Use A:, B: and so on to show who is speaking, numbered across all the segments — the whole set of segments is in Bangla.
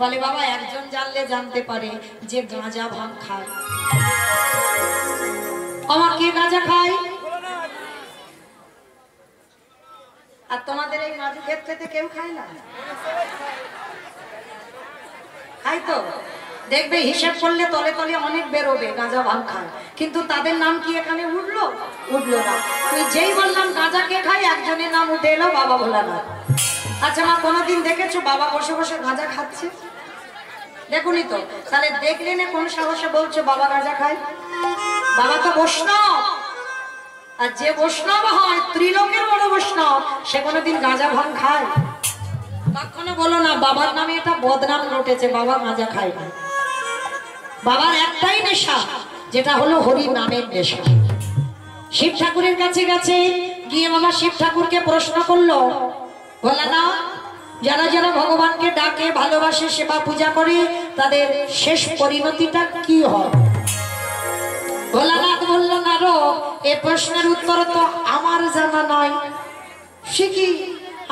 A: বলে বাবা একজন জানলে জানতে পারে যে গাঁজা ভাঙ খায়। আমার কে গাঁজা খায়? আর তোমাদের এই মাঝু ক্ষেত্রে কেউ খায় না? খাই তো, দেখবে হিসাব করলে তলে তলে অনেক বেরোবে গাঁজা ভাঙ খায়, কিন্তু তাদের নাম কি এখানে উঠলো? উঠলো না। আমি যেই বললাম গাঁজা কে খায়, একজনের নাম উঠে এলো বাবা ভোলানাথ। আচ্ছা মা, কোনোদিন দেখেছো বাবা বসে বসে গাঁজা খাচ্ছে? দেখুনি তো, তাহলে দেখলে না কোন সাহসে বলছো বাবা গাঁজা খায়? বাবা তো বৈষ্ণব, আর যে বৈষ্ণব হয় ত্রিলোকের বড় বৈষ্ণব, সে কোনোদিন গাঁজা ভাঙ খায়? কখনো বলো না বাবার নামে এটা বদনাম রটেছে, বাবা গাঁজা খায় না। বাবার একটাই নেশা, যেটা হলো হরি নামের নেশা। শিব ঠাকুরের কাছে গেছে, গিয়ে বাবা শিব ঠাকুরকে প্রশ্ন করলো, ভোলানাথ যারা যারা ভগবানকে ডাকে, ভালোবাসে, সেবা পূজা করে, তাদের শেষ পরিণতিটা কি হয়? ভোলানাথ বলল, নারদ এই প্রশ্নের উত্তর তো আমার জানা নাই। সে কি?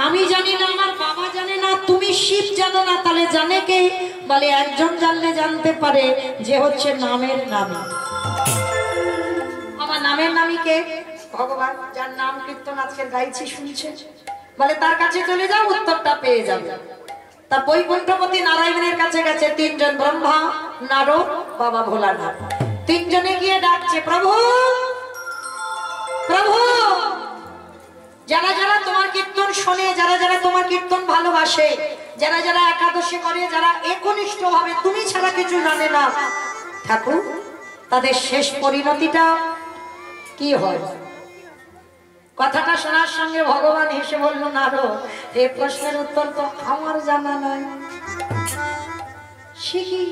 A: আমি জানি না, আমার বাবা জানে না, তুমি শিব জানো না, তাহলে জানে কে? বলে একজন জানলে জানতে পারে, যে হচ্ছে নামের নামী। আমার নামের নামী কে? ভগবান, যার নাম কীর্তন আজকে গাইছি শুনছে। বলে তার কাছে চলে যাও, উত্তরটা পেয়ে যাবে। তা বৈকুণ্ঠপতি নারায়ণের কাছে গেছে তিনজন, ব্রহ্মা, নারদ, বাবা ভোলানাথ। তিনজনে গিয়ে ডাকছে, প্রভু প্রভু, যারা যারা তোমার কীর্তন শোনে, যারা যারা তোমার কীর্তন ভালোবাসে, যারা যারা একাদশী করে, যারা একনিষ্ঠ ভাবে তুমি ছাড়া কিছু জানে না ঠাকুর, তাদের শেষ পরিণতিটা কি হয়? কথাটা শোনার সঙ্গে ভগবান হেসে বলল, নারদ এই প্রশ্নের উত্তর তো আমার জানা নয়। সে কি?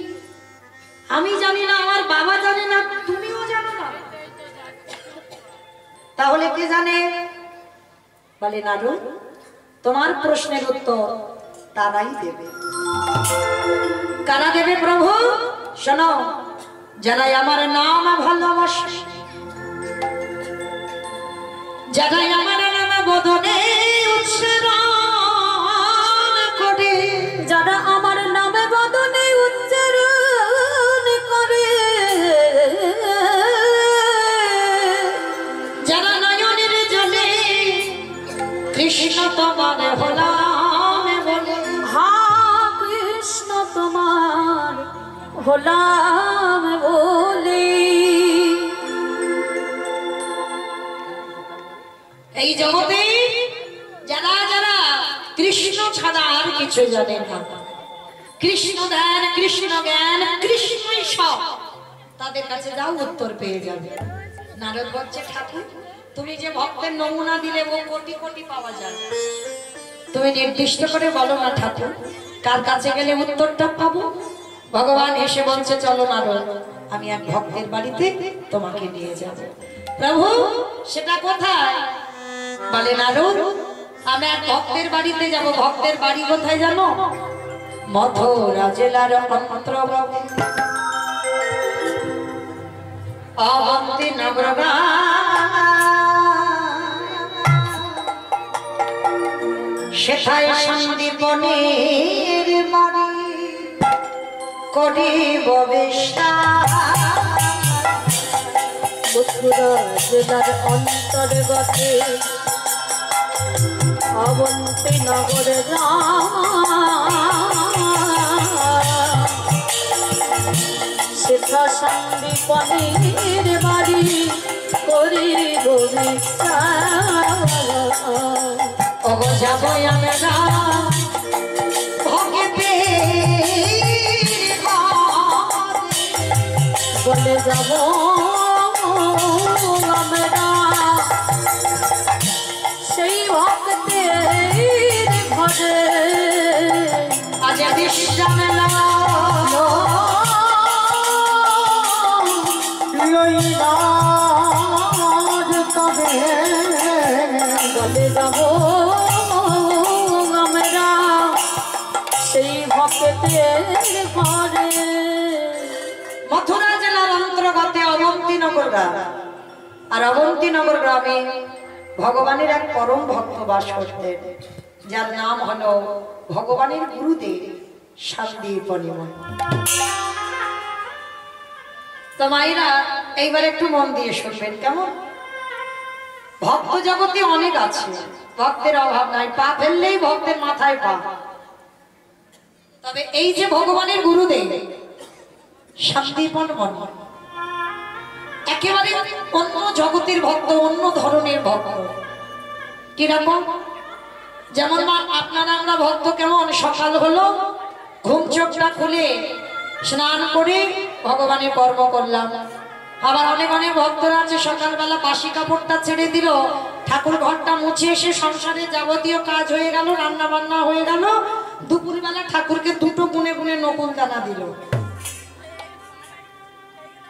A: আমি জানি না, আমার বাবা জানে না, তুমিও জানো না, তাহলে কে জানে? বলে নারদ তোমার প্রশ্নের উত্তর তারাই দেবে। কারা দেবে প্রভু? শোনো, যারা আমার নাম ভালোবাসে, যারা আমার নাম বদনে উচ্চারণ করে, যারা আমার নামে বদনে উচ্চারণ করে, যারা নয়নের জলে কৃষ্ণ তোমার হলাম বলে, হা কৃষ্ণ তোমার হলাম বলে, এই জগতে যারা যারা কৃষ্ণ ছাড়া আর কিছু জানে না, কৃষ্ণ ধ্যান, কৃষ্ণ জ্ঞান, কৃষ্ণই সব, তাদের কাছে যাও, উত্তর পেয়ে যাবে। নারদ বলছে, ঠাকুর তুমি যে ভক্তের নমুনা দিলে, ও কোটি কোটি পাওয়া যায়, তুমি নির্দিষ্ট করে বলো না ঠাকুর, কার কাছে গেলে উত্তরটা পাবো? ভগবান এসে বলছে, চলো নারদ, আমি এক ভক্তের বাড়িতে তোমাকে নিয়ে যাব। প্রভু সেটা কোথায়? বলে নারদ আমি এক ভক্তের বাড়িতে যাব। ভক্তের বাড়ি কোথায় জানো? মথুরা জেলার অন্তর্গত অবন্তী নগর, সেথায় সন্দীপনের বাড়ি করিব বিস্তার।
B: মথুরা জেলার অন্তর্গতে অবন্তী নগরে সেথা সন্দীপনের বাড়ি করিব বিস্তার।
A: ওগো যাব আমরা ভগতে
B: বলে যাব আমরা সেই ভক্তের ঘরে,
A: আজ বিশ্রাম
B: লইলা তবে বলে যাব আমরা সেই ভক্তের ঘরে।
A: মথুরা জেলার অন্তর্গত অবন্তীনগর গ্রাম। আর অবন্তীনগর গ্রামে ভগবানের এক পরম ভক্ত বাস করতেন, যার নাম হলো ভগবানের গুরুদেব সন্দীপনী মন। তো মায়েরা এইবার একটু মন দিয়ে শুনবেন কেমন। ভক্ত জগতে অনেক আছে, ভক্তের অভাব নাই, পা ফেললেই ভক্তের মাথায় পা। তবে এই যে ভগবানের গুরুদেব সন্দীপন মন, একেবারে অন্য জগতের ভক্ত, অন্য ধরনের ভক্ত। কিরকম? যেমন আপনারা আমরা ভক্ত কেমন, সকাল হলো ঘুম চোখটা খুলে স্নান করে ভগবানের কর্ম করলাম। আবার অনেক অনেক ভক্তরা আছে সকালবেলা বাসি কাপড়টা ছেড়ে দিল, ঠাকুর ঘরটা মুছে এসে সংসারে যাবতীয় কাজ হয়ে গেল, রান্না বান্না হয়ে গেল, দুপুরবেলা ঠাকুরকে দুটো গুনে গুনে নকুল দানা দিল।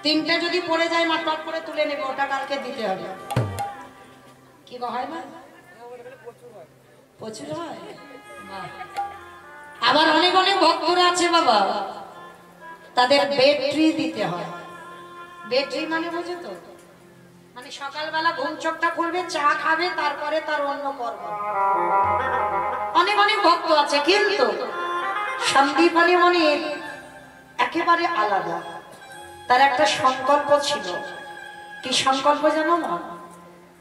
A: তিনটে যদি পড়ে যায় মা টপ করে তুলে নেবে, ওটা কালকে দিতে হবে। কি হয় না? প্রচুর হয়। আবার অনেক অনেক ভক্তরা আছে বাবা, তাদের ব্যাটারি দিতে হয়। ব্যাটারি মানে বোঝো তো, মানে সকালবেলা ঘুম চোখটা খুলবে, চা খাবে, তারপরে তার অন্য কর্ম। অনেক অনেক ভক্ত আছে, কিন্তু সন্দীপনী মনির একেবারে আলাদা। তার একটা সংকল্প ছিল। কি সংকল্প জানো না?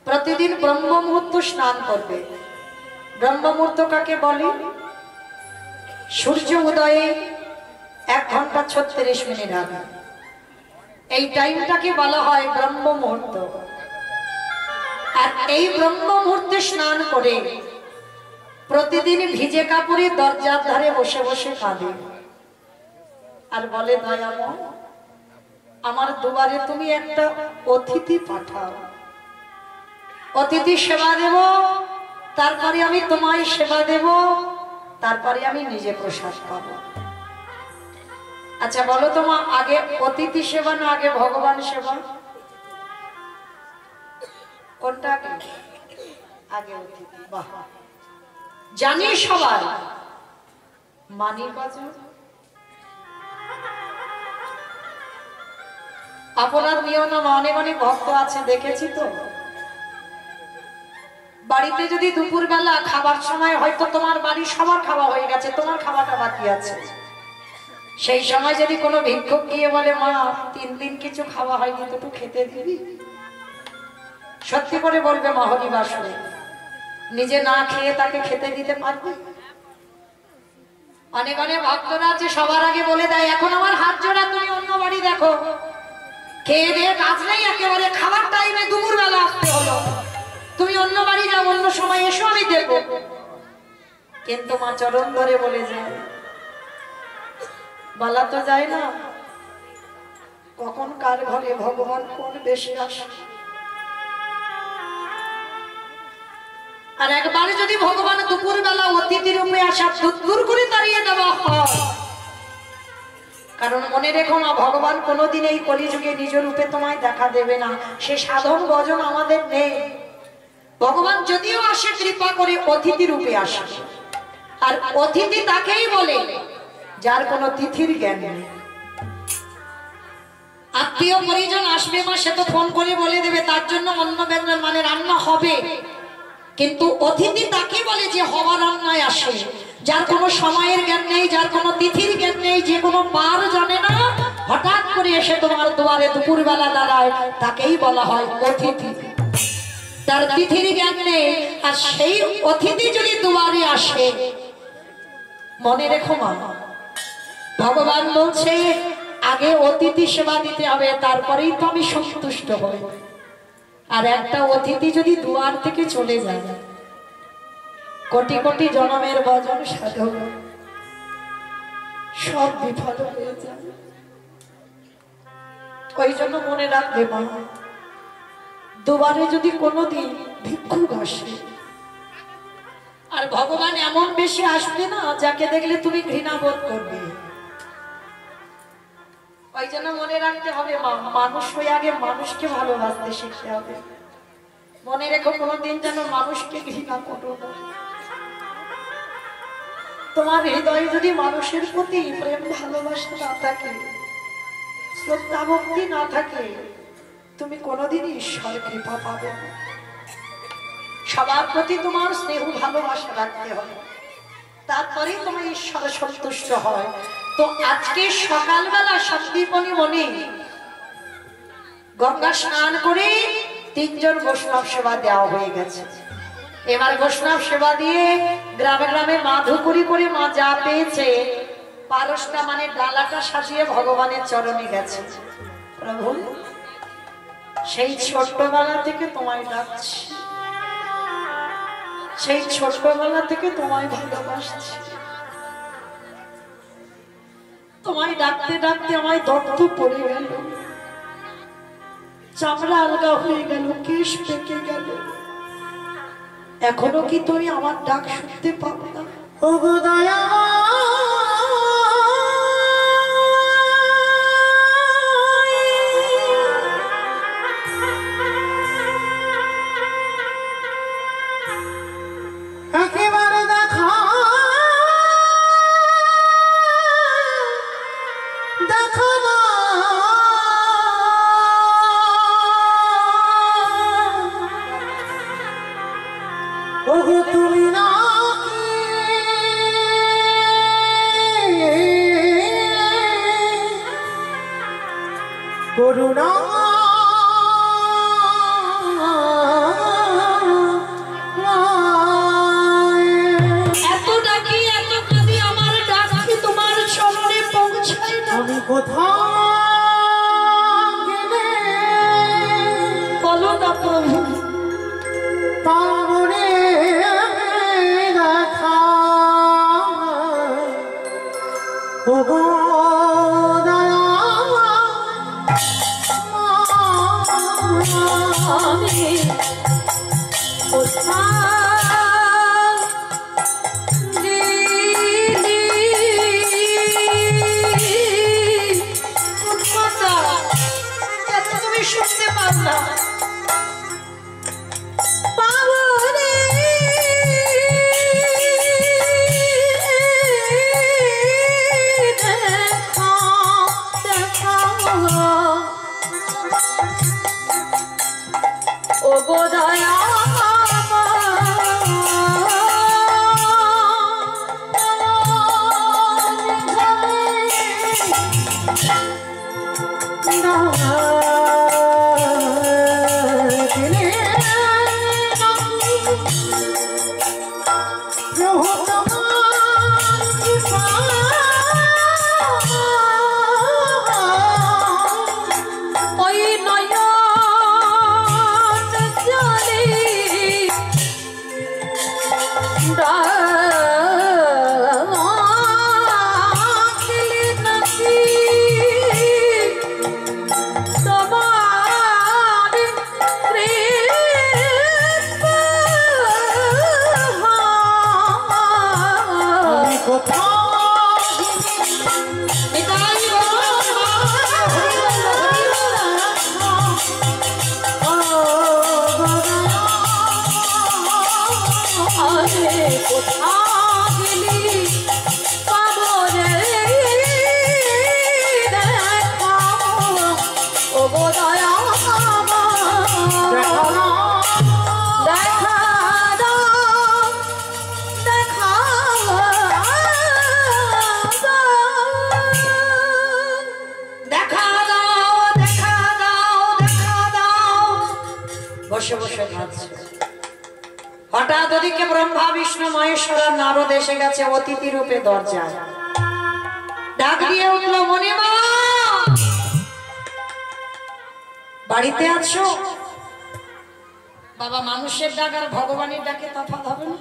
A: প্রতিদিন ব্রহ্ম মুহূর্ত স্নান করবে। ব্রহ্ম মুহূর্ত কাকে বলে? সূর্য উদয়ে 1 ঘন্টা 36 মিনিট আগে এই টাইমটাকে বলা হয় ব্রহ্ম মুহূর্ত। আর এই ব্রহ্ম মুহূর্তে স্নান করে প্রতিদিন ভিজে কাপড়ে দরজার ধারে বসে বসে কাঁদে আর বলে, দয়াময় আমার দুয়ারে তুমি একটা অতিথি পাঠাও, অতিথি সেবা দেব, তারপরে আমি তোমায় সেবা দেব, তারপরে আমি নিজে প্রসাদ পাবো। আচ্ছা বলো তো মা, আগে অতিথি সেবা না আগে ভগবান সেবা? কোনটা আগে? আগে অতিথি। বাহ, জানি সবাই, মানি কজন? আপনার নিও না, অনেক অনেক ভক্ত আছে দেখেছি তো। বাড়িতে যদি দুপুর বেলা খাবার সময় হয়তো তোমার বাড়ির সবার খাওয়া হয়ে গেছে, তোমার খাওয়াটা বাকি আছে, সেই সময় যদি কোনো ভিক্ষুক গিয়ে বলে, মা 3 দিন কিছু খাওয়া হয়নি, তো একটু খেতে দিবি? সত্যি করে বলবে মহরিবাসরে, নিজে না খেয়ে তাকে খেতে দিতে পারবে? অনেক অনেক ভক্তরা আছে সবার আগে বলে দেয়, এখন আমার হাত জোড়া, তুমি অন্য বাড়ি দেখো, খেয়ে দিয়ে কাজ নেই, একেবারে খাবার টাইমে দুপুর বেলা আসতে হলো, তুমি অন্য বাড়ি যাও, অন্য সময় এসো, আমি দেখবো। কিন্তু মা চরণ ধরে বলে যায়, বলা তো যায় না কখন কার ঘরে ভগবান কোন বেশি আসে। আর একবার যদি ভগবান দুপুর বেলা অতিথি রূপে আসা দূর করে দাঁড়িয়ে দেওয়া হয়, কারণ মনে রেখো না, ভগবান কোনোদিন এই কলিযুগে নিজ রূপে তোমায় দেখা দেবে না, সে সাধন ভজন আমাদের নেই। ভগবান যদিও আসে কৃপা করে অতিথি রূপে আসে, আর অতিথি তাকেই বলে যার কোনো তিথির জ্ঞান নেই। আত্মীয় পরিজন আসবে মা, সে তো ফোন করে বলে দেবে, তার জন্য অন্য ব্যঞ্জন মানে রান্না হবে, কিন্তু অতিথি তাকে বলে যে হওয়া রান্নায় আসে, যার কোনো সময়ের জ্ঞান নেই, যার কোনো তিথির জ্ঞান নেই, যে কোনো বার জানে না, হঠাৎ করে এসে তোমার দুয়ারে দুপুর বেলা দাঁড়ায়, তাকেই বলা হয় অতিথি। তার তিথির জ্ঞান নেই, আর সেই অতিথি যদি দুয়ারে আসে, মনে রেখো মা, ভগবান বলছে আগে অতিথি সেবা দিতে হবে, তারপরেই তো আমি সন্তুষ্ট হই। আর একটা অতিথি যদি দুয়ার থেকে চলে যায়, কোটি কোটি জনমের ভজন সাধন সব বিফল হয়ে যাবে। ওই জন্য মনে রাখবে মা, দুবারে যদি কোনোদিন ভিক্ষুক আসে, আর ভগবান এমন বেশি আসবে না যাকে দেখলে তুমি ঘৃণা বোধ করবে, ওই জন্য মনে রাখতে হবে মা, মানুষ হয়ে আগে মানুষকে ভালোবাসতে শিখতে হবে। মনে রেখো, কোনোদিন যেন মানুষকে ঘৃণা করো না। তোমার হৃদয়ে যদি মানুষের প্রতি প্রেম ভালোবাসা না থাকে, শ্রদ্ধা ভক্তি না থাকে, তুমি কোনোদিনই ঈশ্বর কৃপা পাবে না। সবার প্রতি তোমার স্নেহ ভালোবাসা রাখতে হবে। তারপরেই তোমার ঈশ্বর সন্তুষ্ট হয়। তো আজকে সকালবেলা সন্দীপনী মনে গঙ্গা স্নান করে 3 জন বৈষ্ণব সেবা দেওয়া হয়ে গেছে। এবার বৈষ্ণব সেবা দিয়ে গ্রামে গ্রামে মা ধুকুরি করে মা যা পেয়েছে পারসটা মানে ডালাটা সাজিয়ে ভগবানের চরণে গেছে। প্রভু সেই ছোট্টবেলা থেকে তোমায় ডাকছি, সেই ছোট্টবেলা থেকে তোমায় ভালোবাসছি। তোমায় ডাকতে ডাকতে আমায় দত্ত পড়ে গেল, চামড়া আলগা হয়ে গেল, কেশ পেকে গেল। এখনো কি তুমি আমার ডাক শুনতে পাবো না?
B: ও গো দয়া একেবারে দেখা দেখো না ওগো তুমি না করুণা
A: এত ডাকি এত কাঁদি, আমার ডাক কি তোমার চরণে পৌঁছায় না?
B: আমি কোথাও গেলে
A: বলো না প্রভু।
B: পাবনে দেখা ওগো দয়া আমি
A: তুমি শুনতে পাও না?
B: ও গো দয়া
A: হঠাৎ ওদিকে ব্রহ্মা বিষ্ণু মহেশ্বর নারদ এসে গেছে অতিথি রূপে দরজায়। ডাক দিয়ে উঠল, মণিমা বাড়িতে আছো? বাবা মানুষের ডাক আর ভগবানের ডাকে তফাৎ হবে না?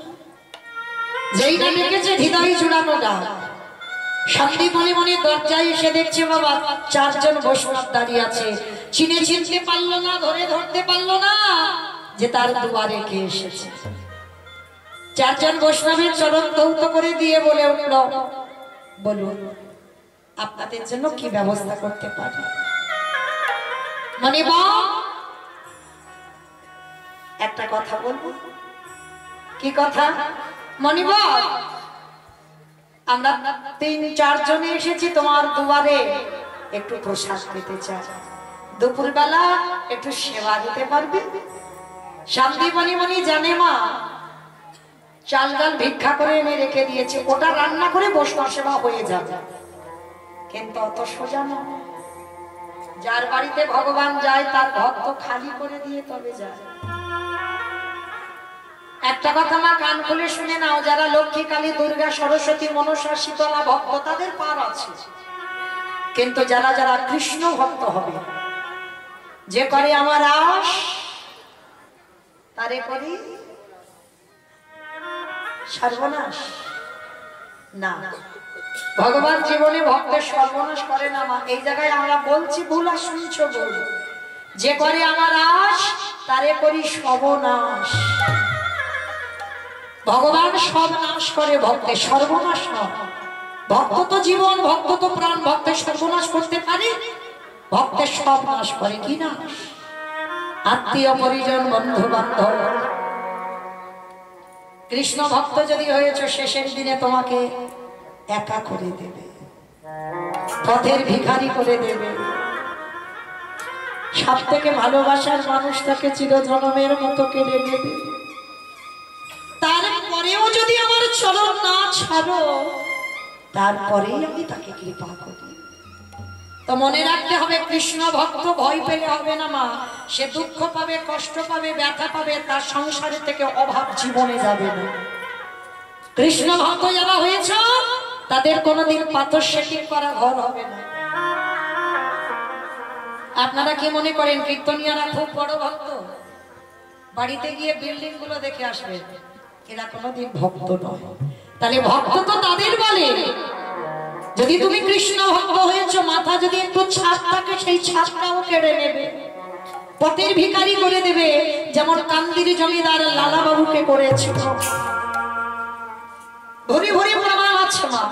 A: যেই নাম লিখেছে হৃদয় জুড়ানো ডাক। সন্দীপনী মনে দরজায় এসে দেখছে বাবা 4 জন বৈষ্ণব দাঁড়িয়ে আছে। চিনতে পারলো না, ধরতে পারলো না যে তার দুয়ারে কে এসেছে। 4 জন বৈষ্ণবের চরণ ধৌত করে দিয়ে বলে উঠল, বলুন আপনাদের জন্য কি ব্যবস্থা করতে পারি? মণিবা একটা কথা বলবো। কি কথা? মণিবা আমরা 3-4 জনে এসেছি তোমার দুয়ারে, একটু প্রসাদ পেতে চাই। দুপুরবেলা একটু সেবা দিতে পারবে? সন্দীপনী মণি জানে মা চাল ডাল ভিক্ষা করে এনে রেখে দিয়েছে, ওটা রান্না করে বৈষ্ণব সেবা হয়ে যাবে। কিন্তু অত সোজা নয়। যার বাড়িতে ভগবান যায় তার ভক্ত খালি করে দিয়ে তবে যায়। একটা কথা মা কান খুলে শুনে নাও, যারা লক্ষ্মী, কালী, দুর্গা, সরস্বতী, মনসা, শীতলা ভক্ত তাদের পার আছে, কিন্তু যারা যারা কৃষ্ণ ভক্ত হবে, যে করে আমার আশ তারে করি সর্বনাশ। না, ভগবান জীবনে ভক্তের সর্বনাশ করে না মা। এই জায়গায় আমরা বলছি ভুল আর শুনছো ভুল। যে করে আমার আশ তারে করি সর্বনাশ। ভগবান সব নাশ করে, ভক্তের সর্বনাশ নয়। ভক্ত তো জীবন, ভক্ত তো প্রাণ, ভক্তের সর্বনাশ করতে পারে? ভক্তের সব নাশ করে কি না? আত্মীয় পরিজন, বন্ধু বান্ধব। কৃষ্ণ ভক্ত যদি হয়েছে, শেষের দিনে তোমাকে একা করে দেবে, পথের ভিখারি করে দেবে। সব থেকে ভালোবাসার মানুষটাকে চিরজনমের মতো কেড়ে নেবে। তারপরেও যদি আমার চরণ না ছাড়ো, তারপরেই আমি তাকে কৃপা করি। তো মনে রাখতে হবে, কৃষ্ণ ভক্ত ভয় পেলে হবে না মা। সে দুঃখ পাবে, কষ্ট পাবে, ব্যথা পাবে, তার সংসারে থেকে অভাব জীবনে যাবে না। কৃষ্ণ ভক্ত যারা হয়েছে তাদের কোনোদিন পাথর সেটিং করা ঘর হবে না। আপনারা কি মনে করেন কীর্তনিয়ারা খুব বড় ভক্ত? বাড়িতে গিয়ে বিল্ডিং গুলো দেখে আসবে, এরা কোনোদিন ভক্ত নয়। তাহলে ভক্ত তো তাদের বলে, যদি তুমি কৃষ্ণ ভক্ত হয়েছো, মাথা যদি একটু ছাদ থাকে সেই ছাদটাও কেড়ে নেবে, পথের ভিখারি করে দেবে, যেমন কান্দির জমিদার লালা বাবুকে করেছিল। ভরি ভরি প্রমাণ আছে মা।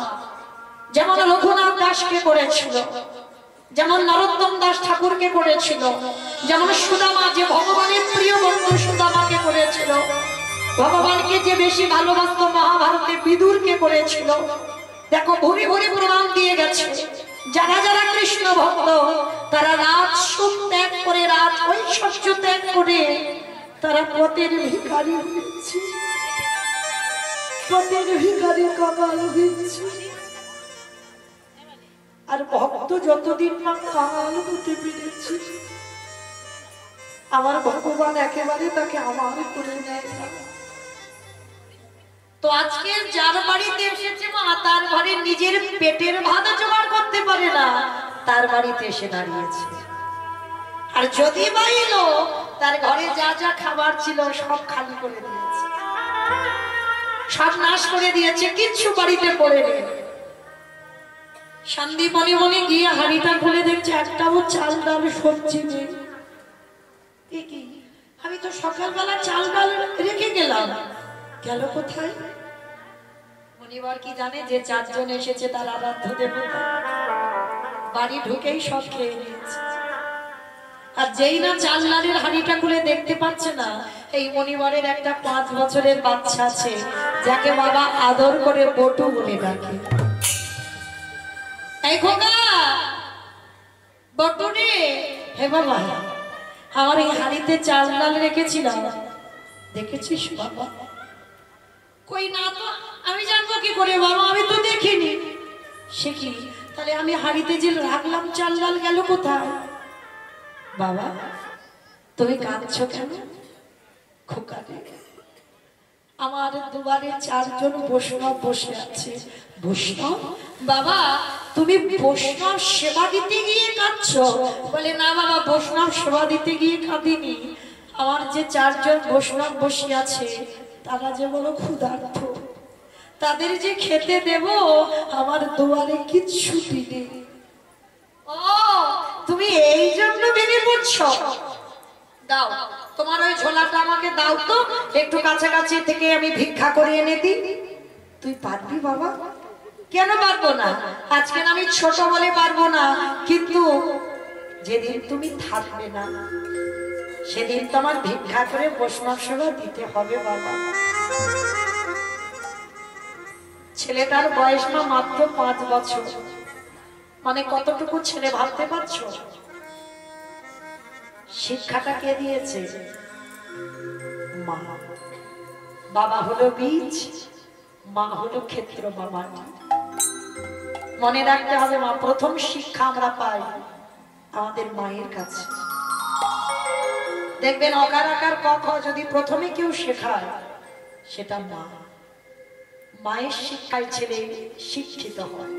A: যেমন রঘুনাথ দাসকে করেছিল, যেমন নরোত্তম দাস ঠাকুরকে করেছিল, যেমন সুদামা, যে ভগবানের প্রিয় বন্ধু সুদামাকে করেছিল, ভগবানকে যে বেশি ভালোবাসত মহাভারতে বিদুরকে করেছিল। দেখো ভরি ভরি প্রমাণ দিয়ে গেছে। যারা যারা কৃষ্ণ ভক্ত তারা রাত সুখ ত্যাগ করে, রাত ঐশ্বর্য ত্যাগ করে তারা পথের ভিখারি হয়েছে, পথের ভিখারি কাঙাল হয়েছে। আর ভক্ত যতদিন না কাঙাল হতে পেরেছে, আমার ভগবান একেবারে তাকে আমার করে নেয় না। তো আজকে যার বাড়িতে এসেছে মা, তার ঘরে নিজের পেটের ভাত জোগাড় করতে পারে না, তার বাড়িতে এসে দাঁড়িয়েছে। আর যদি বা এলো, তার ঘরে যা যা খাবার ছিল সব খালি করে দিয়েছে, সব নাশ করে দিয়েছে, কিচ্ছু বাড়িতে পড়ে নেই। শান্তি মনে মনে গিয়ে হাড়িটা খুলে দেখছে একটাও চাল ডাল সবজি নেই। কি, আমি তো সকালবেলা চাল ডাল রেখে গেলাম, গেল কোথায়? মনিবার কি জানে যে চারজন এসেছে তার আরাধ্য দেবতা, বাড়ি ঢুকেই সব খেয়ে নিয়েছে। আর যেই না চাল ডালের হাড়িটা খুলে দেখতে পাচ্ছে না, এই মনিবারের একটা 5 বছরের বাচ্চা আছে, যাকে বাবা আদর করে বটু বলে ডাকে। এই খোকা, বটু রে, হে বাবা, আমার এই হাড়িতে চাল ডাল রেখেছিলাম, দেখেছিস বাবা? কই না তো, আমি জানবো কি করে বাবা, আমি তো দেখিনি। সে কি, তাহলে আমি হাড়িতে যে রাখলাম চাল ডাল গেল কোথায়? বাবা তুমি কাঁদছো কেন? খোকা রে, আমার দুয়ারে 4 জন বৈষ্ণব বসে আছে। বৈষ্ণব? বাবা তুমি বৈষ্ণব সেবা দিতে গিয়ে কাঁদছো? বলে না বাবা, বৈষ্ণব সেবা দিতে গিয়ে কাঁদিনি, আমার যে 4 জন বৈষ্ণব বসে আছে তারা যে বড় ক্ষুধার্ত, তাদের যে খেতে দেব আমার দুয়ারে কিচ্ছু নেই। ও তুমি এই জন্য ভেঙে পড়ছো? দাও তোমার ওই ঝোলাটা আমাকে দাও তো, একটু কাছাকাছি থেকে আমি ভিক্ষা করে এনে দিই। তুই পারবি বাবা? কেন পারবো না? আজকে আমি ছোট বলে পারবো না, কিন্তু যেদিন তুমি থাকবে না সেদিন তোমার ভিক্ষা করে বৈষ্ণব সেবা দিতে হবে বাবা। ছেলেটার বয়স না মাত্র 5 বছর, মানে কতটুকু ছেলে ভাবতে পারছো? শিক্ষাটা কে দিয়েছে? মা। বাবা হলো বীজ, মা হলো ক্ষেত্র বাবা। মনে রাখতে হবে মা, প্রথম শিক্ষা আমরা পাই আমাদের মায়ের কাছে। দেখবেন অকার আকার ক খ যদি প্রথমে কেউ শেখায় সেটা মা। মায়ের শিক্ষায় ছেলে শিক্ষিত হয়।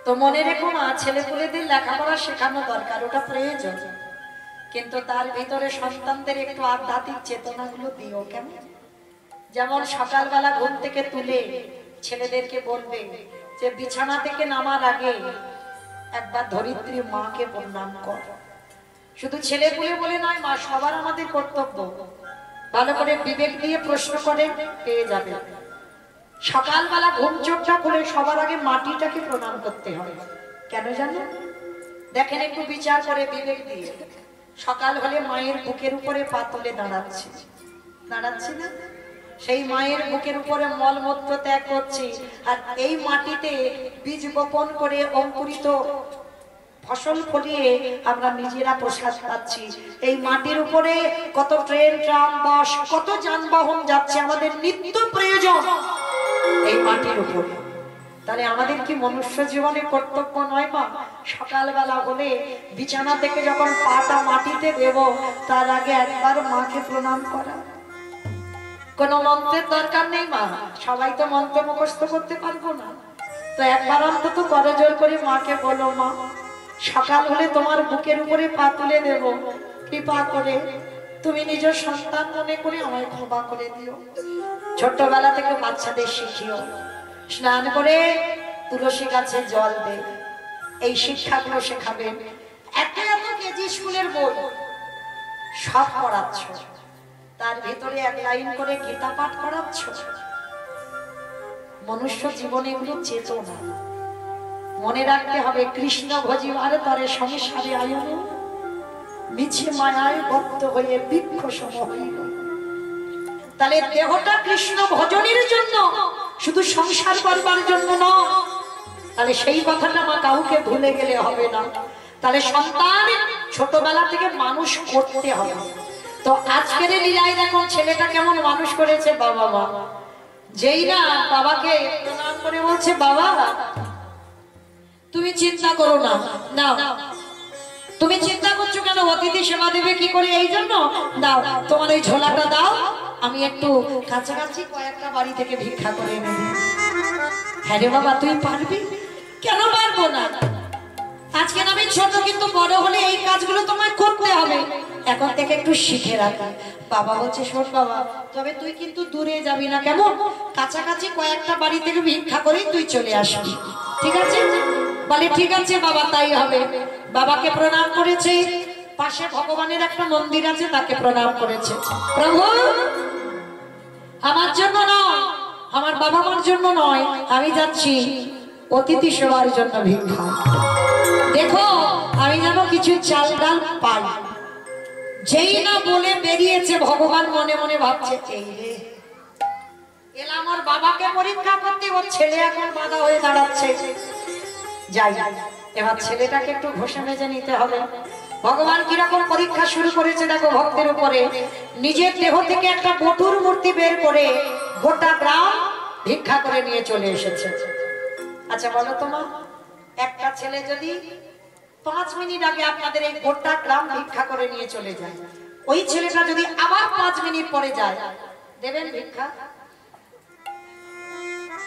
A: তো মনে রেখো মা, ছেলেপুলেদের লেখাপড়া শেখানো দরকার, ওটা প্রয়োজন, কিন্তু তার ভিতরে সন্তানদের একটু আধ্যাত্মিক চেতনাগুলো দিও। কেমন? যেমন সকালবেলা ঘুম থেকে তুলে ছেলেদেরকে বলবে যে বিছানা থেকে নামার আগে একবার ধরিত্রী মাকে প্রণাম কর। শুধু ছেলে বলে নয় মা, সবার আমাদের কর্তব্য। ভালো করে বিবেক দিয়ে প্রশ্ন করে পেয়ে যাবে। সকালবেলা ঘুম চোখটা খুলে সবার আগে মাটিটাকে প্রণাম করতে হয়। কেন জানো? দেখেন একটু বিচার করে বিবেক দিয়ে। সকাল হলে মায়ের বুকের উপরে পা তুলে দাঁড়াচ্ছি না? সেই মায়ের বুকের উপরে মলমূত্র ত্যাগ করছি, আর এই মাটিতে বীজ বপন করে অঙ্কুরিত ফসল ফলিয়ে আমরা নিজেরা প্রসাদ পাচ্ছি। এই মাটির উপরে কত ট্রেন, ট্রাম, বাস, কত যানবাহন যাচ্ছে, আমাদের নিত্য প্রয়োজন এই মাটির উপরে। তাহলে আমাদের কি মনুষ্য জীবনে কর্তব্য নয় মা? সকালবেলা হলে বিছানা থেকে যখন পাটা মাটিতে দেব তার আগে একবার মাকে প্রণাম করা। কোনো মন্ত্রের দরকার নেই মা, সবাই তো মন্ত্র মুখস্থ করতে পারবো না, তো একবার অন্তত করজোর করে মাকে বলো, মা সকাল হলে তোমার বুকের উপরে পা তুলে দেব, কৃপা করে তুমি নিজের সন্তান মনে করে আমায় ক্ষমা করে দিও। ছোট্টবেলা থেকে বাচ্চাদের শিখিও, স্নান করে তুলসী গাছে জল দে, এই শিক্ষাগুলো শেখাবেন। এত কেজি স্কুলের বই সব পড়াচ্ছ, তার ভিতরে এক লাইন করে গীতা পাঠ করাচ্ছ। মনুষ্য জীবনে এগুলো চেতনা। মনে রাখতে হবে, কৃষ্ণ ভজিবার তরে সংসারে আয়ন, মিছে মায়ায় বদ্ধ হয়ে বৃক্ষ সম হইল। তাহলে দেহটা কৃষ্ণ ভজনের জন্য, শুধু সংসার করবার জন্য নয়। তাহলে সেই কথাটা মা কাউকে ভুলে গেলে হবে না। তাহলে সন্তান ছোটবেলা থেকে মানুষ করতে হবে। তো আজকের লীলায় দেখুন ছেলেটা কেমন মানুষ করেছে বাবা মা। যেই না বাবাকে প্রণাম করে বলছে, বাবা তুমি চিন্তা করো না। না, তুমি চিন্তা করছো কেন? অতিথি সেবা দেবে কি করে, এই জন্য দাও, তোমার এই ঝোলাটা দাও, আমি একটু কাছাকাছি কয়েকটা বাড়ি থেকে ভিক্ষা করে এনে দিই। হ্যাঁ রে বাবা, তুই পারবি? কেন পারবো না? আজকে আমি ছোট, কিন্তু বড় হলে এই কাজগুলো তোমায় করতে হবে। এখন থেকে একটু শিখে রাখা। বাবা বলছে, শোন বাবা, তবে তুই কিন্তু দূরে যাবি না, কেমন? কাছাকাছি কয়েকটা বাড়ি থেকে ভিক্ষা করেই তুই চলে আসবি, ঠিক আছে? বলে ঠিক আছে বাবা, তাই হবে। বাবাকে প্রণাম করেছে, পাশে ভগবানের একটা মন্দির আছে, তাকে প্রণাম করেছে। প্রভু, আমার জন্য নয়, আমার বাবা মার জন্য নয়, আমি যাচ্ছি অতিথি সেবার জন্য ভিক্ষা। দেখো আমি যেন কিছু চাল ডাল পাই। যেই না বলে বেরিয়েছে, ভগবান মনে মনে ভাবছে, এই রে এলা আমার বাবাকে পরীক্ষা করতে, ওর ছেলে এখন বাধা হয়ে দাঁড়াচ্ছে। যাই, এবার ছেলেটাকে একটু ঘষে মেজে নিতে হবে। ভগবান কিরকম পরীক্ষা শুরু করেছে দেখো ভক্তের উপরে। নিজের দেহ থেকে একটা বটুর মূর্তি বের করে গোটা গ্রাম ভিক্ষা করে নিয়ে চলে এসেছে। আচ্ছা বলো তোমা, একটা ছেলে যদি 5 মিনিট আগে আপনাদের এই গোটা গ্রাম ভিক্ষা করে নিয়ে চলে যায়, ওই ছেলেটা যদি আবার 5 মিনিট পরে যায়, দেবেন ভিক্ষা?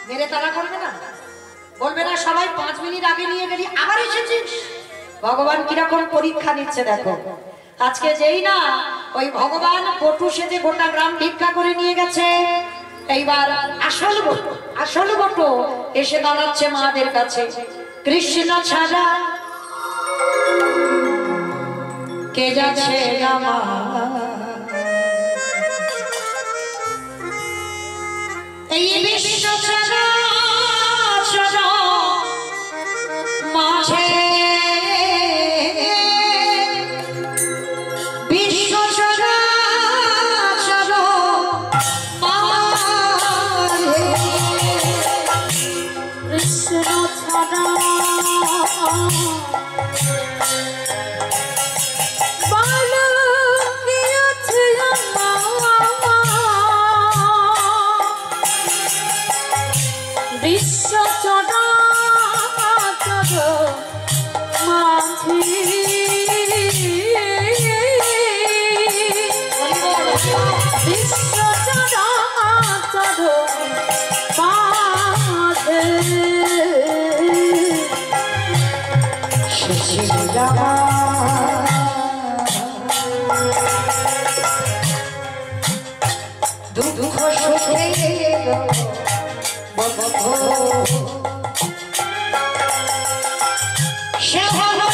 A: মেরে তারা করবে না? বলবে না সবাই 5 মিনিট আগে নিয়ে গেলি আবার এসেছিস? ভগবান কিরকম পরীক্ষা নিচ্ছে দেখো। আজকে যেই না ওই ভগবান পটু সেজে গোটা গ্রাম ভিক্ষা করে নিয়ে গেছে, এইবার আসল বটু এসে দাঁড়াচ্ছে মাদের কাছে। কৃষ্ণ ছাড়া কে যাচ্ছে এই বিশ্ব ছাড়া মাঝে বিশ্ব ছাড়া কৃষ্ণ ছাড়া বলো কি আছে আমার দুঃখ সুখে সে হলো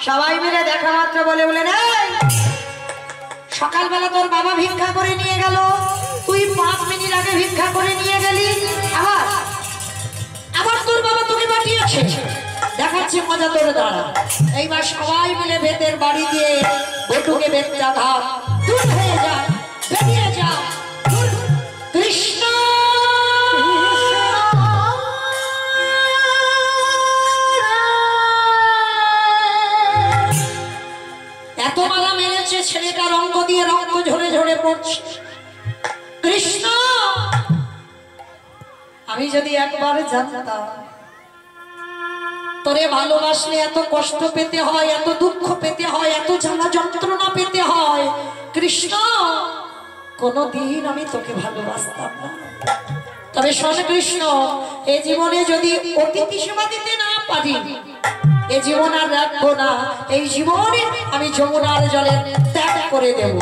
A: সবাই মিলে দেখা মাত্র বলে বলে সকালবেলা তোর বাবা ভিক্ষা করে নিয়ে গেল, তুই 5 মিনিট আগে ভিক্ষা করে নিয়ে গেলি, আবার আবার তোর বাবা তোকে পাঠিয়েছে, দেখাচ্ছে মজা তোর দাঁড়া। এইবার সবাই মিলে বেতের বাড়ি দিয়ে বটুকে বেতটা ধাপ দূর হয়ে যায়, বেরিয়ে যা কৃষ্ণ। এত মালা মেরেছে ছেলেটার অঙ্গ দিয়ে রক্ত ঝরে ঝরে পড়ছে। কৃষ্ণ, আমি যদি একবার জানতাম তোরে ভালোবাসলে এত কষ্ট পেতে হয়, এত দুঃখ পেতে হয়, এত জ্বালা যন্ত্রণা পেতে হয়, কৃষ্ণ কোনদিন আমি তোকে ভালোবাসতাম না। তবে শোন কৃষ্ণ, এই জীবনে যদি অতিথি সেবা দিতে না পারি, এই জীবন আর রাখবো না, এই জীবনে আমি যমুনার জলে ত্যাগ করে দেব।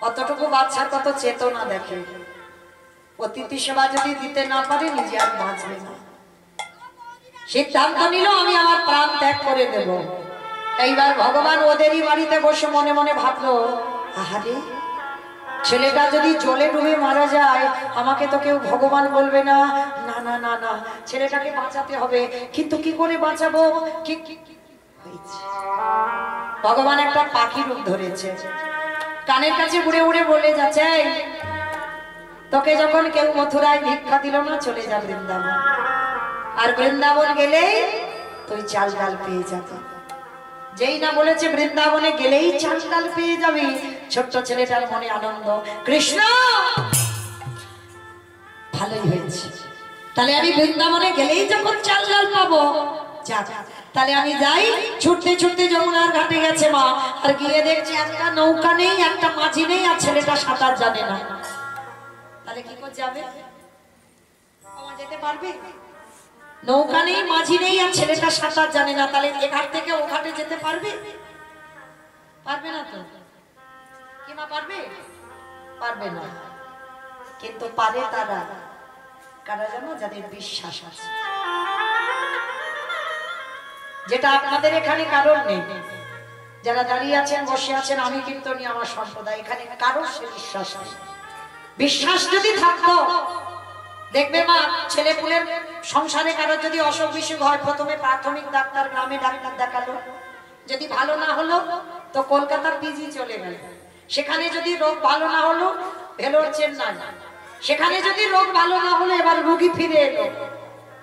A: অতটুকু বাচ্চার কত চেতনা দেখে, অতিথি সেবা যদি দিতে না পারে নিজে আর বাঁচবে না। সিদ্ধান্ত নিল আমি আমার প্রাণ ত্যাগ করে দেব। এইবার ভগবান ওদেরই বাড়িতে বসে মনে মনে ভাবলো, আহারে ছেলেটা যদি জলে ডুবে মারা যায় আমাকে তো কেউ ভগবান বলবে না, না না না না ছেলেটাকে বাঁচাতে হবে। কিন্তু কি করে বাঁচাবো? ভগবান একটা পাখি রূপ ধরেছে, কানের কাছে উড়ে উড়ে বলে যাচ্ছে, তোকে যখন কেউ মথুরায় ভিক্ষা দিল না, চলে যা বৃন্দাবন, আর বৃন্দাবন গেলেই তুই চাল ডাল পেয়ে যাবি। যেই না বলেছে বৃন্দাবনে গেলেই চাল ডাল পেয়ে যাবি, ছোট্ট ছেলেটার মনে আনন্দ, কৃষ্ণ ভালোই হয়েছে, তাহলে আমি বৃন্দাবনে গেলেই যখন চাল ডাল পাবো, যা তাহলে আমি যাই। ছুটতে ছুটতে যমুনার ঘাটে গেছে মা, আর গিয়ে দেখছি একটা নৌকা নেই, একটা মাঝি নেই, আর ছেলেটা সাঁতার জানে না। তাহলে কি করে যাবে? যেতে পারবে? নৌকা নেই, মাঝি নেই, আর ছেলেটা সাঁতার জানে না, তাহলে এ ঘাট থেকে ও ঘাটে যেতে পারবে? পারবে না তো। কি মা পারবে? পারবে না। কিন্তু পারে তারা, কারা জানো? যাদের বিশ্বাস আছে, যেটা আপনাদের এখানে কারণ নেই। যারা দাঁড়িয়ে আছেন, বসে আছেন, আমি কিন্তু নি আমার সম্প্রদায়, এখানে কারোর সে বিশ্বাস নেই। বিশ্বাস যদি থাকতো, দেখবে মা ছেলে পুলের সংসারে কারোর যদি অসুখ বিসুখ হয়, প্রথমে প্রাথমিক ডাক্তার, গ্রামে ডাক্তার দেখালো, যদি ভালো না হলো তো কলকাতার পিজি চলে গেল, সেখানে যদি রোগ ভালো না হলো ভেলোর চেন্নাই, সেখানে যদি রোগ ভালো না হলো এবার রোগী ফিরে এলো,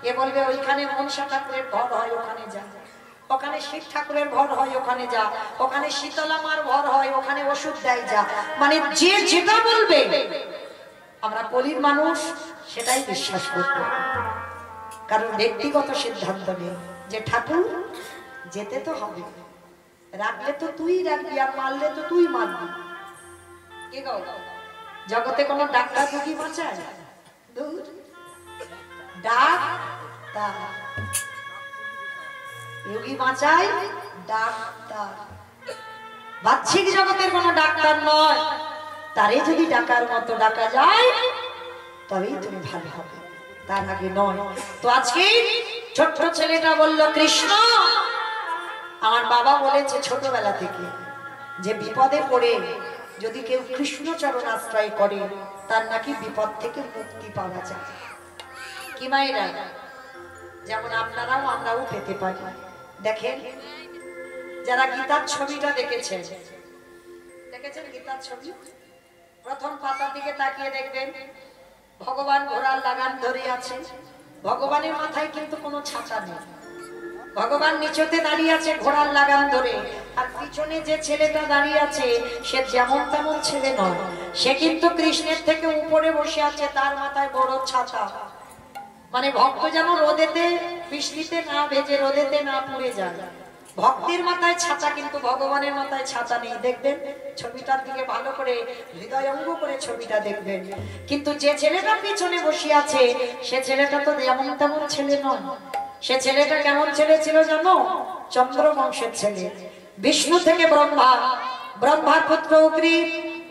A: এ বলবে ওইখানে মনসা ঠাকুরের ঘর হয় ওখানে যা, ওখানে শিব ঠাকুরের ঘর হয় ওখানে যা, ওখানে শীতলা মার ঘর হয় ওখানে ওষুধ দেয় যা। মানে যে যেটা বলবে আমরা কলির মানুষ সেটাই বিশ্বাস করব, কারণ ব্যক্তিগত সিদ্ধান্ত নেই, যে ঠাকুর যেতে তো হবে, রাখলে তো তুই রাখবি আর মারলে তো তুই মারবি। কি গো, জগতে কোনো ডাক্তার রোগী বাঁচায়? দূর। ডাক্তার রোগী বাঁচায় ডাক্তার, বাহ্যিক জগতের কোনো ডাক্তার নয়। তারে যদি ডাকার মতো ডাকা যায় তবেই তুমি ভালো হবে, তার আগে নয়। তো আজকে ছোট্ট ছেলেটা বলল, কৃষ্ণ আমার বাবা বলেছে ছোটবেলা থেকে যে বিপদে পড়ে যদি কেউ কৃষ্ণ চরণ আশ্রয় করে তার নাকি বিপদ থেকে মুক্তি পাওয়া যায়। কি মায়েরা, যেমন আপনারাও আমরাও পেতে পারি। দেখেন, যারা গীতার ছবিটা দেখেছেন গীতার ছবি, প্রথম পাতার দিকে তাকিয়ে দেখবেন ভগবান ঘোড়ার লাগাম ধরে আছে। ভগবানের মাথায় কিন্তু কোনো ছাতা নেই, ভগবান নিচতে দাঁড়িয়ে আছে ঘোড়ার লাগাম ধরে। আর পিছনে যে ছেলেটা দাঁড়িয়ে আছে সে যেমন তেমন ছেলে নয়, সে কিন্তু কৃষ্ণের থেকে উপরে বসে আছে, তার মাথায় বড় ছাতা। মানে ভক্ত যেন রোদেতে বৃষ্টিতে না ভেজে রোদেতে না পুড়ে যায়। ভক্তের মাথায় ছাতা কিন্তু ভগবানের মাথায় ছাতা নেই। দেখবেন ছবিটার দিকে ভালো করে হৃদয়ঙ্গ করে ছবিটা দেখবেন। কিন্তু যে ছেলেটা পিছনে বসে আছে সে ছেলেটা তো যেমন তেমন ছেলে নয়। সে ছেলেটা কেমন ছেলে ছিল জানো? চন্দ্র বংশের ছেলে। বিষ্ণু থেকে ব্রহ্মা, ব্রহ্মার পুত্র উগ্রীব,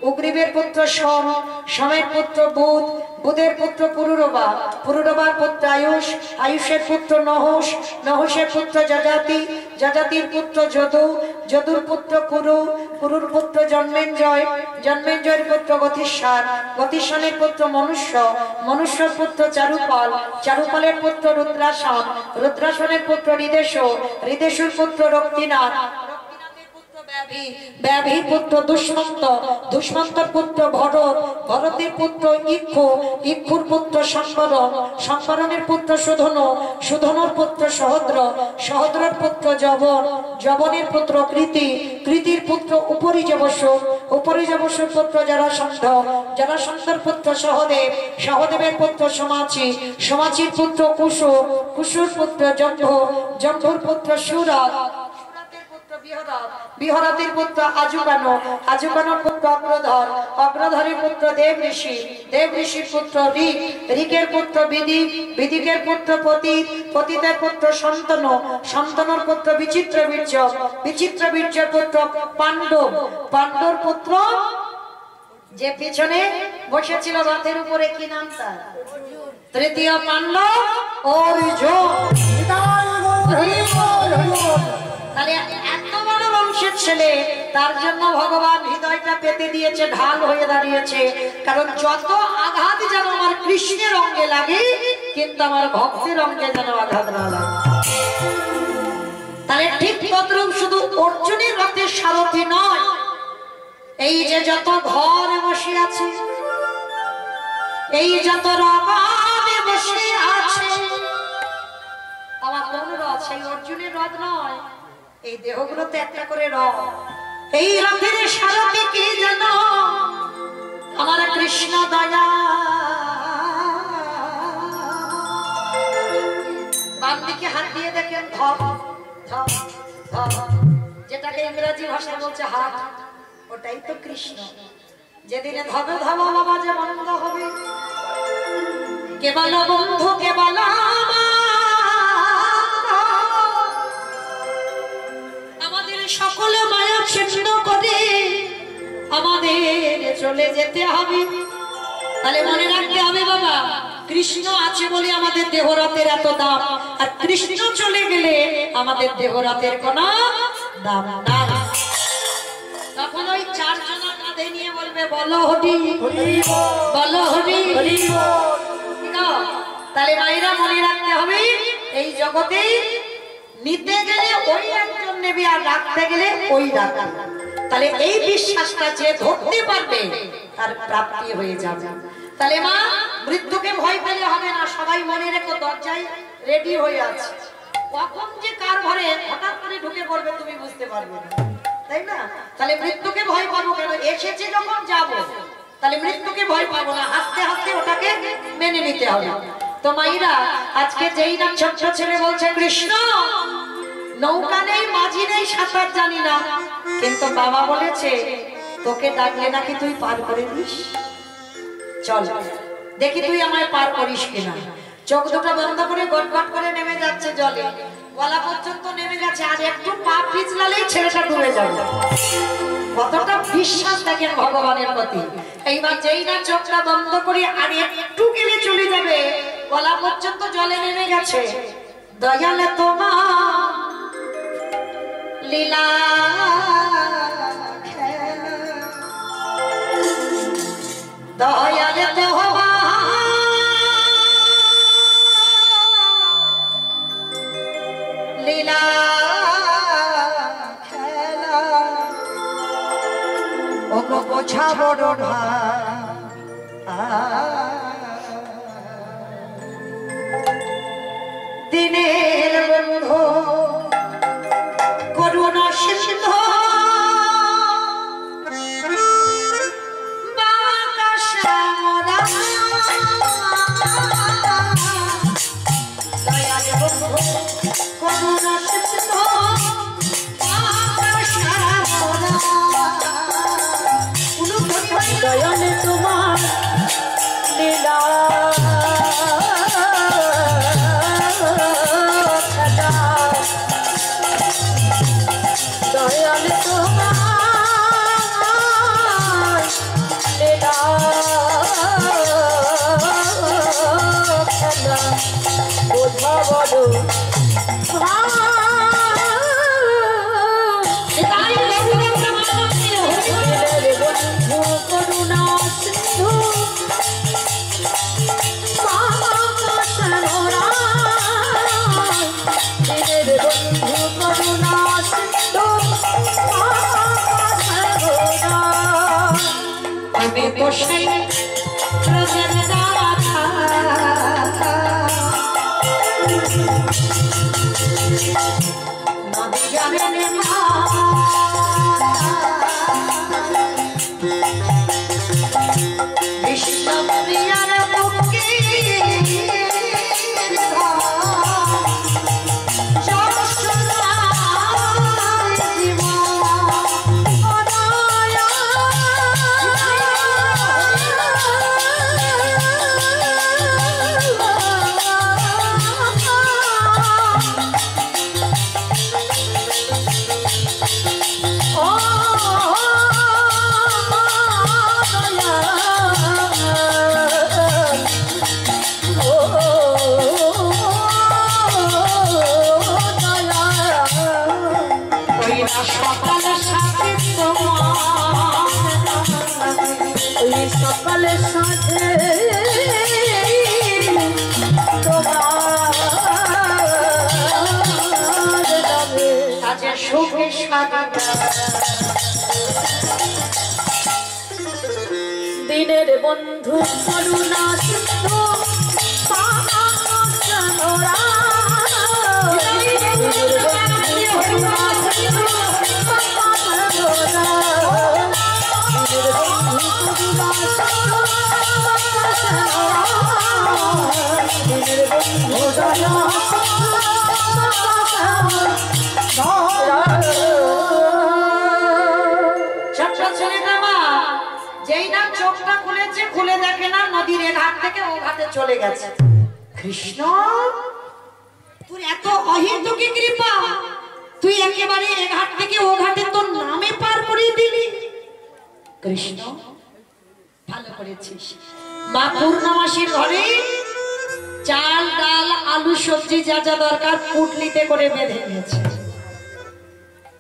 A: উগ্রীবের পুত্র সোম, সোমের পুত্র বুধ, বুধের পুত্র পুরুরবা, পুরুরবার পুত্র আয়ুষ, আয়ুষের পুত্র নহস, নহসের পুত্র যজাতি, যজাতির পুত্র যদু, যদুর পুত্র কুরু, কুরুর পুত্র জন্মেঞ্জয়, জন্মেঞ্জয়ের পুত্র গতিস্বান, গতিস্বানের পুত্র মনুষ্য, মনুষ্যর পুত্র চারুপাল, চারুপালের পুত্র রুদ্রাসন, রুদ্রাসনের পুত্র হৃদেশ, হৃদেশুর পুত্র রক্তিনাথ, ব্যাভীর পুত্র দুষ্মন্ত, দুষ্মন্তর পুত্র ভরত, ভরতের পুত্র ইক্ষু, ইক্ষুর পুত্র সম্বরণ, সম্বরণের পুত্র সুধনু, সুধনুর পুত্র সহদ্র, সহদ্রের পুত্র যবন, যবনের পুত্র কৃতি, কৃতির পুত্র উপরিযবসু, উপরিযবসুর পুত্র জরাসন্ধ, জরাসন্ধর পুত্র সহদেব, সহদেবের পুত্র সমাচি, সমাচির পুত্র কুশু, কুশুর পুত্র জম্ভ, জম্ভুর পুত্র সুরত, বিহরতের পুত্র আজুকান, আজুকানোর পুত্র অগ্রধর, অগ্রধরের পুত্র দেব ঋষি, দেব ঋষির পুত্র ঋক, ঋকের পুত্র বিদিক, বিদিকের পুত্র পতিত, পতিতের পুত্র সন্তনু, সন্তনুর পুত্র বিচিত্র বীর্য, বিচিত্র বীর্যের পুত্র পাণ্ডব, পাণ্ডর পুত্র যে পিছনে বসেছিল রথের উপরে, কি নাম তার? তৃতীয় পাণ্ডব অর্জুন। তাহলে এত বড় বংশের ছেলে, তার জন্য ভগবান হৃদয়টা পেতে দিয়েছে, ঢাল হয়ে দাঁড়িয়েছে। কারণ যত আঘাত যেন আমার কৃষ্ণের অঙ্গে লাগে, কিন্তু আমার ভক্তের অঙ্গে যেন আঘাত না লাগে। তাহলে ঠিক তদ্রূপ শুধু অর্জুনের রথের সারথি নয়, এই যে যত ঘরে বসে আছে, এই যত রথে বসে আছে, আমার কোন রথ? সেই অর্জুনের রথ নয়, এই দেহগুলোতে একটা করে রথ। এই রথের সারথি কে জানো? আমার কৃষ্ণ দয়া। বাম দিকে হাত দিয়ে দেখেন ধপ ধপ ধপ, যেটাকে ইংরেজি ভাষায় বলছে হাত, ওটাই তো কৃষ্ণ। যেদিনে ধবে ধবা বাবা যে বন্ধ হবে, কেবল বন্ধু কেবল সকল মায়া ছিন্ন করে আমাদের চলে যেতে হবে। তাহলে মনে রাখতে হবে বাবা, কৃষ্ণ আছে বলে আমাদের দেহরাতের এত দাম, আর কৃষ্ণ চলে গেলে আমাদের দেহরাতের কোনো দাম নাই। তখন ওই চারজনা কাঁধে নিয়ে বলবে বলো হরি বলো হরি। তাহলে মায়েরা মনে রাখতে হবে, এই জগতে নিতে গেলে ওই একজন নেবে, আর রাখতে গেলে ওই রাখবে। তাহলে এই বিশ্বাসটা যে ধরতে পারবে তার প্রাপ্তি হয়ে যাবে। তাহলে মা, মৃত্যুকে ভয় পেলে হবে না, সবাই মনে রেখো দরজায় রেডি হয়ে আছে। কখন যে কার ঘরে হঠাৎ করে ঢুকে পড়বে তুমি বুঝতে পারবে না, তাই না? তাহলে মৃত্যুকে ভয় পাবো কেন? এসেছে যখন যাবো, তাহলে মৃত্যুকে ভয় পাবো না, হাসতে হাসতে ওটাকে মেনে নিতে হবে। তো মাইরা, আজকে যেই না ছোট্ট ছেলে বলছে কৃষ্ণ, নৌকা নেই, মাঝি নেই, সাঁতার জানি না, কিন্তু বাবা বলেছে তোকে ডাকলে নাকি তুই পার করে দিস। চল দেখি তুই আমায় পার করিস কিনা। চোখ দুটো বন্ধ করে গট গট করে নেমে যাচ্ছে জলে, গলা পর্যন্ত নেমে গেছে, আর একটু পা পিছলালেই ছেলেটা ডুবে যাবে। কতটা বিশ্বাস দেখেন ভগবানের প্রতি। এইবার যেই না চোখটা বন্ধ করে আর একটু গেলে চলে যাবে, গলা পর্যন্ত জলে নেমে গেছে। দয়ালে তোমার লীলা দয়ালে তোমার লীলা খেলা ওগো বোঝা বড় দিনের বন্ধু করুণা সিন্ধু
B: দয়ালে তোমার লীলা খেলা, দয়ালে তোমার লীলা খেলা বোঝা বড় করুণা সিন্ধু
A: আমি তো সেই ব্রজের রাধা, নদী জানে মা বিষ্ণুপ্রিয়ার বুকে
B: সকালের সাথে
A: আজ সুখে
B: দিনের বন্ধু করুণা সিন্ধু
A: যেই না চোখটা খুলেছে, খুলে দেখে না নদীর এ ঘাট থেকে ও ঘাটে চলে গেছে। কৃষ্ণ তোর এত অহেতুকি কৃপা, তুই একেবারে এ ঘাট থেকে ও ঘাটে তোর নামে পার করিয়ে দিলি। কৃষ্ণ ভালো করেছিস। মা পূর্ণমাসীর ঘরে চাল ডাল আলু সবজি যা যা দরকার পুটলিতে করে বেঁধে নিয়েছে,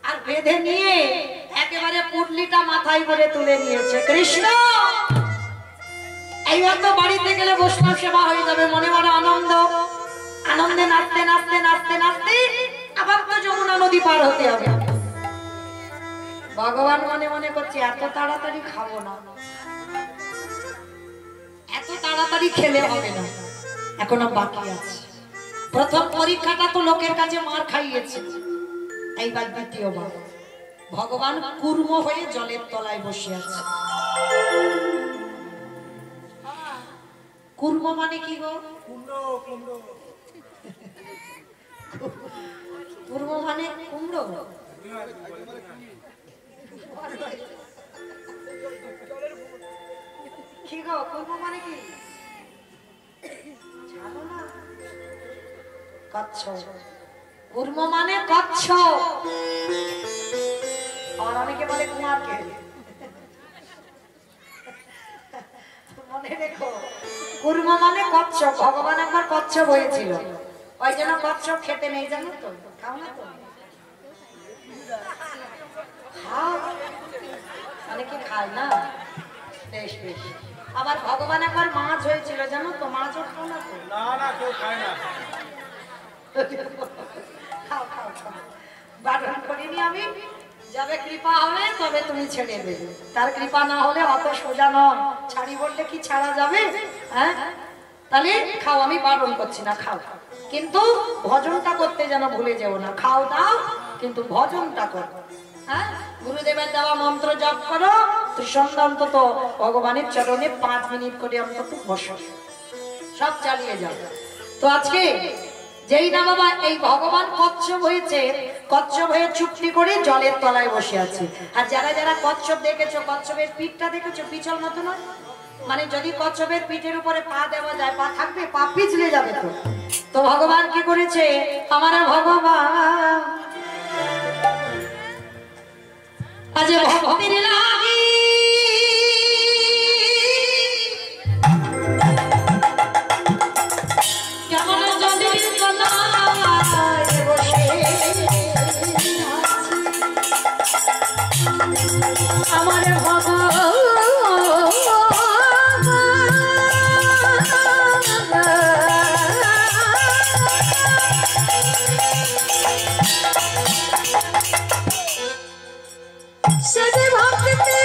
A: আর বেঁধে নিয়ে একেবারে পুটলিটা মাথায় করে তুলে নিয়েছে। কৃষ্ণ এইবার তো বাড়িতে গেলে বৈষ্ণব সেবা হয়ে যাবে, মনে মনে আনন্দ, আনন্দে নাচতে নাচতে নাচতে নাচতে আবার তো যমুনা নদী পার হতে হবে। ভগবান মনে মনে করছে এত তাড়াতাড়ি খাবো না, এত তাড়াতাড়ি খেলে হবে না, এখনো বাকি আছে। প্রথম পরীক্ষাটা তো লোকের কাছে মার খাইয়েছে, এইবার দ্বিতীয়বার। ভগবান কুর্ম হয়ে জলের তলায় বসে আছে। কুর্ম মানে কি গো? কুর্ম মানে কুমড়ো। কি গো, কুর্ম মানে কি জানো না? কচ্ছপ। কুর্ম মানে কচ্ছপ, আর অনেকে বলে কুমারকে। মনে রেখো, কুর্ম মানে কচ্ছপ। ভগবান একবার কচ্ছপ হয়েছিল, ওই জন্য কচ্ছপ খেতে নেই, জানো তো? খাও না তো? খাও, অনেকে খায় না। বেশ বেশ। আবার ভগবান একবার মাছ হয়েছিল, জানো তো? মাছও খাও না তো?
C: না না, কেউ খায় না।
A: খাও খাও খাও, বারণ করিনি আমি। যাবে কৃপা হবে তবে তুমি ছেড়ে দেবে, তার কৃপা না হলে অত সোজা নয়। ছাড়ি বললে কি ছাড়া যাবে? হ্যাঁ, তাহলে খাও, আমি বারণ করছি না, খাও। কিন্তু ভজনটা করতে যেন ভুলে যেও না। খাও দাও, কিন্তু ভজনটা করো। হ্যাঁ, গুরুদেবের দেওয়া মন্ত্র জপ করো। ত্রিসন্ধ্যা অন্তত ভগবানের চরণে 5 মিনিট করে অন্তত বসো, সব চালিয়ে যাও। তো আজকে যেই না বাবা এই ভগবান কচ্ছপ হয়েছে, কচ্ছপ হয়ে চুপটি করে জলের তলায় বসে আছে। আর যারা যারা কচ্ছপ দেখেছো, কচ্ছপের পিঠটা দেখেছো, পিছল মতো নয়? মানে যদি কচ্ছপের পিঠের উপরে পা দেওয়া যায়, পা থাকবে? পা পিছলে যাবে তো। তো ভগবান কি করেছে? আমার ভগবান আজ ভক্তির লাগি কেমন জলের তলায় বসে
B: আমার ভগবান সে যে ভক্তিতে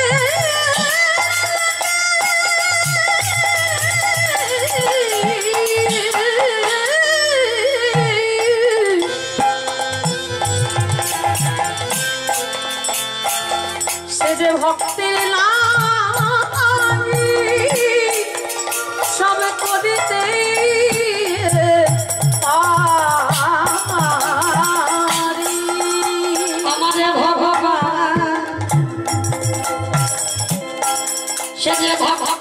B: সে যে ভক্তির লাগি সব করিতে পারি।
A: আমার ভগবান সে যে ভগবান